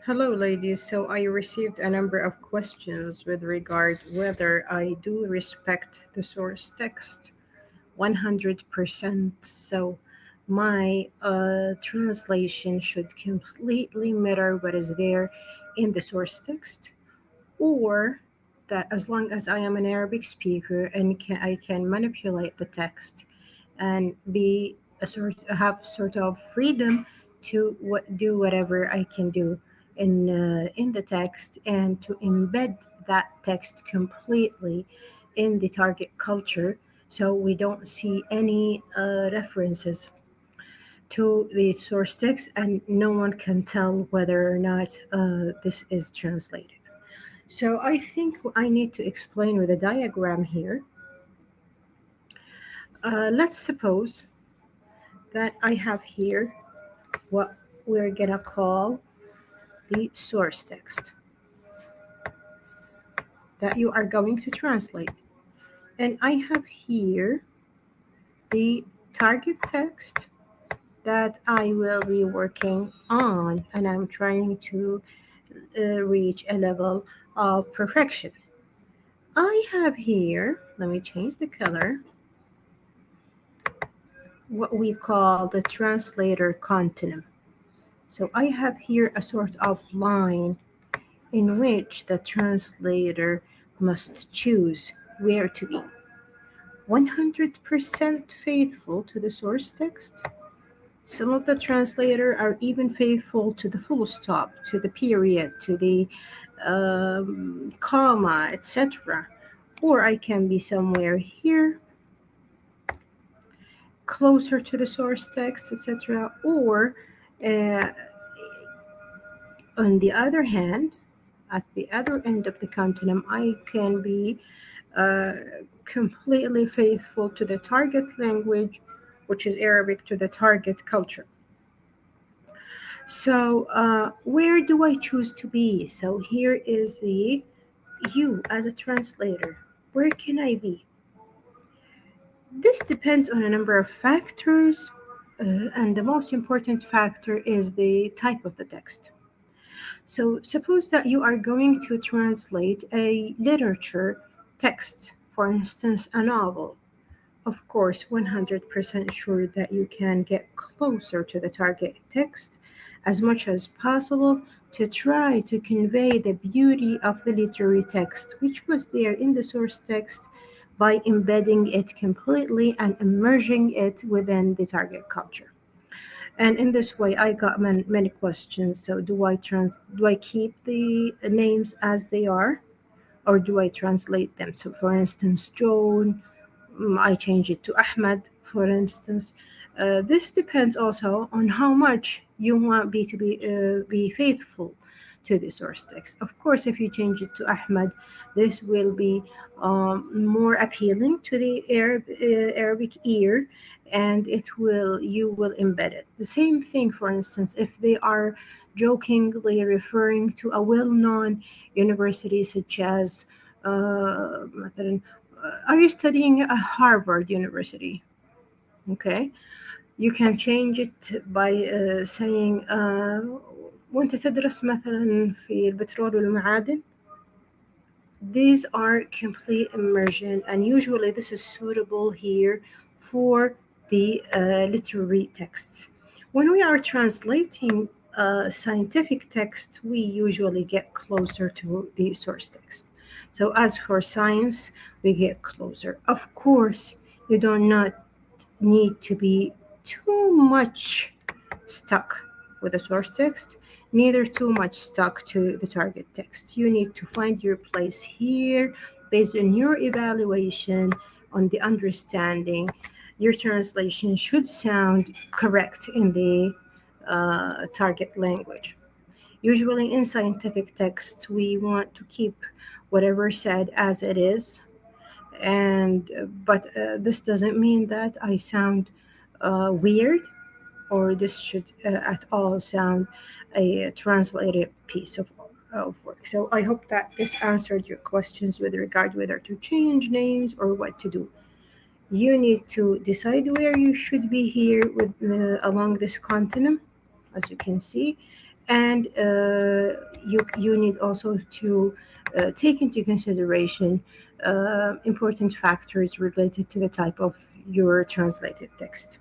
Hello, ladies. So I received a number of questions with regard whether I do respect the source text 100%. So my translation should completely mirror what is there in the source text, or that as long as I am an Arabic speaker and I can manipulate the text and be have sort of freedom to do whatever I can do in the text and to embed that text completely in the target culture, so we don't see any references to the source text and no one can tell whether or not this is translated. So I think I need to explain with a diagram here. Let's suppose that I have here what we're gonna call the source text that you are going to translate. And I have here the target text that I will be working on, and I'm trying to reach a level of perfection. I have here, let me change the color, what we call the translator continuum. So I have here a sort of line in which the translator must choose where to be 100% faithful to the source text. Some of the translators are even faithful to the full stop, to the period, to the comma, etc. Or I can be somewhere here, closer to the source text, etc. Or uh, on the other hand, at the other end of the continuum, I can be uh, completely faithful to the target language, which is Arabic, to the target culture. So where do I choose to be? So here is the you as a translator. Where can I be? This depends on a number of factors, and the most important factor is the type of the text. So suppose that you are going to translate a literature text, for instance, a novel. Of course, 100% sure that you can get closer to the target text as much as possible to try to convey the beauty of the literary text, which was there in the source text, by embedding it completely and immersing it within the target culture. And in this way, I got many questions. So do I keep the names as they are, or do I translate them? So for instance, John, I change it to Ahmed, for instance. This depends also on how much you want to be faithful to the source text. Of course, if you change it to Ahmed, this will be more appealing to the Arabic ear, and you will embed it. The same thing, for instance, if they are jokingly referring to a well-known university such as مثلا are you studying at Harvard University? Okay, you can change it by saying وانت تدرس مثلا في البترول والمعادن. These are complete immersion, and usually this is suitable here for the literary texts. When we are translating scientific text, we usually get closer to the source text. So as for science, we get closer. Of course, you do not need to be too much stuck with the source text, neither too much stuck to the target text. You need to find your place here based on your evaluation, on the understanding. Your translation should sound correct in the target language. Usually in scientific texts, we want to keep whatever said as it is, and but this doesn't mean that I sound weird, or this should at all sound a translated piece of work. So I hope that this answered your questions with regard whether to change names or what to do. You need to decide where you should be here with along this continuum, as you can see, And you need also to take into consideration important factors related to the type of your translated text.